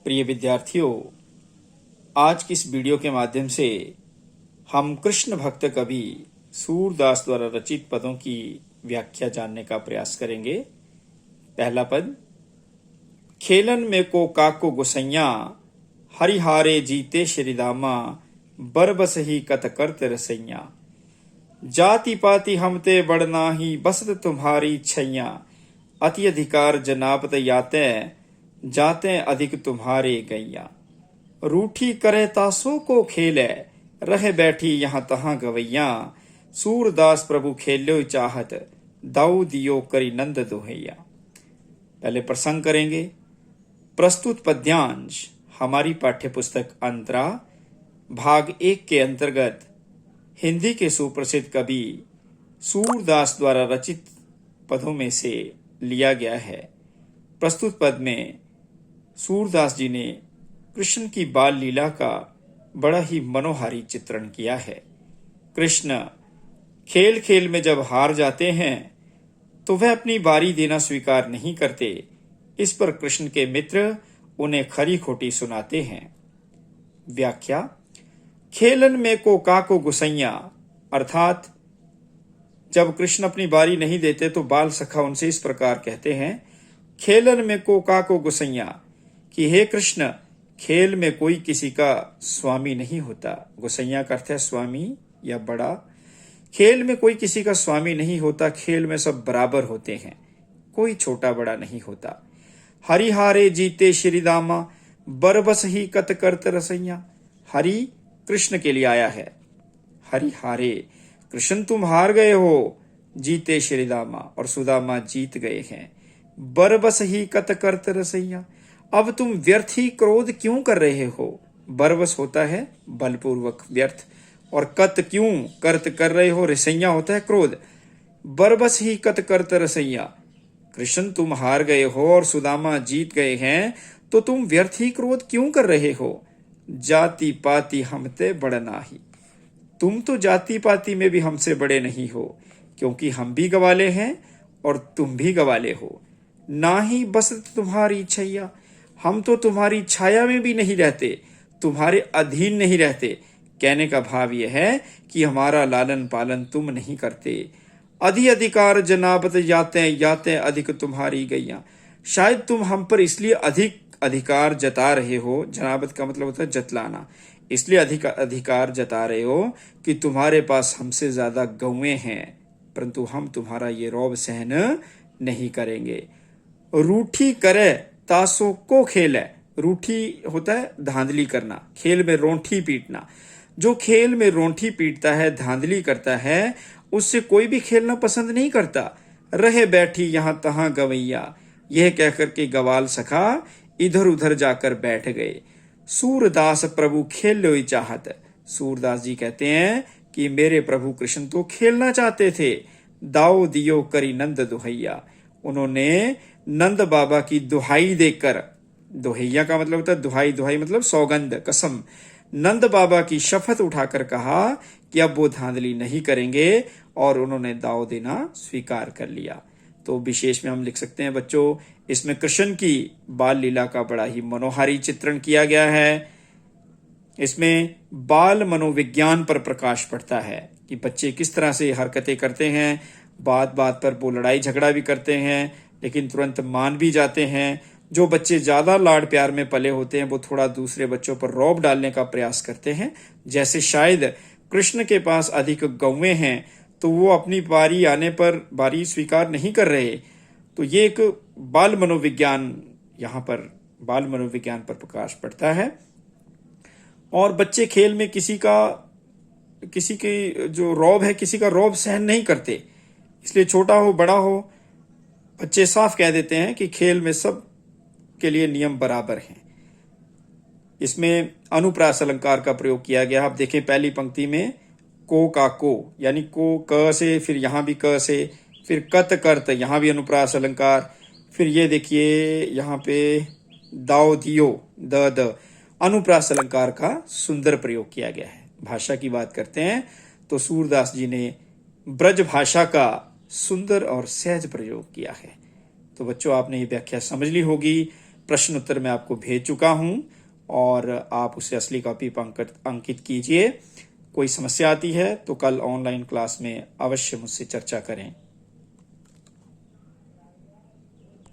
प्रिय विद्यार्थियों, आज की इस वीडियो के माध्यम से हम कृष्ण भक्त कवि सूरदास द्वारा रचित पदों की व्याख्या जानने का प्रयास करेंगे। पहला पद, खेलन में को काको गुसैया, हरिहारे जीते श्रीदामा, बरबस ही कत करत रसैया। जाति पाति हमते बड़ना ही बसत तुम्हारी छैया, अति अधिकार जनाबत याते, जाते अधिक तुम्हारे गैया। रूठी करे तासो को खेले, रह बैठी यहाँ तहाँ गवैया। सूरदास प्रभु खेल्यो चाहत, दाऊ दियो करी नंद दोहैया। पहले प्रसंग करेंगे। प्रस्तुत पद्यांश हमारी पाठ्य पुस्तक अंतरा भाग 1 के अंतर्गत हिंदी के सुप्रसिद्ध कवि सूरदास द्वारा रचित पदों में से लिया गया है। प्रस्तुत पद में सूरदास जी ने कृष्ण की बाल लीला का बड़ा ही मनोहारी चित्रण किया है। कृष्ण खेल खेल में जब हार जाते हैं तो वह अपनी बारी देना स्वीकार नहीं करते। इस पर कृष्ण के मित्र उन्हें खरी खोटी सुनाते हैं। व्याख्या। खेलन में को काको गुसैया, अर्थात जब कृष्ण अपनी बारी नहीं देते तो बाल सखा उनसे इस प्रकार कहते हैं, खेलन में को काको गुसैया, कि हे कृष्ण, खेल में कोई किसी का स्वामी नहीं होता। गुसैया का अर्थ है स्वामी या बड़ा। खेल में कोई किसी का स्वामी नहीं होता, खेल में सब बराबर होते हैं, कोई छोटा बड़ा नहीं होता। हरिहारे जीते श्रीदामा, बरबस ही कत करत रसैया। हरि कृष्ण के लिए आया है। हरिहारे, कृष्ण तुम हार गए हो, जीते श्रीदामा, और सुदामा जीत गए हैं। बरबस ही कत करत रसैया, अब तुम व्यर्थ ही क्रोध क्यों कर रहे हो। बरबस होता है बलपूर्वक व्यर्थ, और कत क्यों करत कर रहे हो, रसैया होता है क्रोध। बरबस ही कत करत रसैया, कृष्ण तुम हार गए हो और सुदामा जीत गए हैं, तो तुम व्यर्थ ही क्रोध क्यों कर रहे हो। जाति पाति हमते बड़ना ही, तुम तो जाति पाति में भी हमसे बड़े नहीं हो, क्योंकि हम भी गवाले हैं और तुम भी गवाले हो। ना ही बसत तुम्हारी छैया, हम तो तुम्हारी छाया में भी नहीं रहते, तुम्हारे अधीन नहीं रहते। कहने का भाव यह है कि हमारा लालन पालन तुम नहीं करते। अधि अधिकार जनाबत याते, याते अधिक तुम्हारी गैया, शायद तुम हम पर इसलिए अधिक अधिकार जता रहे हो। जनाबत का मतलब होता है जतलाना। इसलिए अधिक अधिकार जता रहे हो कि तुम्हारे पास हमसे ज्यादा गौएं हैं, परंतु हम तुम्हारा ये रौब सहन नहीं करेंगे। रूठी करे तासो को खेल है। रूठी होता है धांधली करना, खेल में रोंठी पीटना। जो खेल में रोंठी पीटता है, धांधली करता है, उससे कोई भी खेलना पसंद नहीं करता। रहे बैठी यहाँ तहाँ गवैया, यह कहकर के गवाल सखा इधर उधर जाकर बैठ गए। सूरदास प्रभु खेल्यो चाहत, सूरदास जी कहते हैं कि मेरे प्रभु कृष्ण तो खेलना चाहते थे। दाऊ दियो करी नंद दुहैया, उन्होंने नंद बाबा की दुहाई देकर, दुहैया का मतलब होता है दुहाई, दुहाई मतलब सौगंध, कसम। नंद बाबा की शपथ उठाकर कहा कि अब वो धांधली नहीं करेंगे, और उन्होंने दाव देना स्वीकार कर लिया। तो विशेष में हम लिख सकते हैं बच्चों, इसमें कृष्ण की बाल लीला का बड़ा ही मनोहारी चित्रण किया गया है। इसमें बाल मनोविज्ञान पर प्रकाश पड़ता है कि बच्चे किस तरह से हरकतें करते हैं। बात बात पर वो लड़ाई झगड़ा भी करते हैं, लेकिन तुरंत मान भी जाते हैं। जो बच्चे ज्यादा लाड प्यार में पले होते हैं वो थोड़ा दूसरे बच्चों पर रौब डालने का प्रयास करते हैं। जैसे शायद कृष्ण के पास अधिक गौएं हैं तो वो अपनी बारी आने पर बारी स्वीकार नहीं कर रहे। तो ये एक बाल मनोविज्ञान, यहाँ पर बाल मनोविज्ञान पर प्रकाश पड़ता है। और बच्चे खेल में किसी की जो रौब है, किसी का रौब सहन नहीं करते। इसलिए छोटा हो बड़ा हो, बच्चे साफ कह देते हैं कि खेल में सब के लिए नियम बराबर हैं। इसमें अनुप्रास अलंकार का प्रयोग किया गया। आप देखें पहली पंक्ति में को का को, यानी को क से, फिर यहां भी क से, फिर कत करत, यहां भी अनुप्रास अलंकार। फिर ये देखिए यहाँ पे दाव दियो, द अनुप्रास अलंकार का सुंदर प्रयोग किया गया है। भाषा की बात करते हैं तो सूरदास जी ने ब्रज भाषा का सुंदर और सहज प्रयोग किया है। तो बच्चों, आपने ये व्याख्या समझ ली होगी। प्रश्न उत्तर मैं आपको भेज चुका हूं और आप उसे असली कॉपी पर अंकित कीजिए। कोई समस्या आती है तो कल ऑनलाइन क्लास में अवश्य मुझसे चर्चा करें।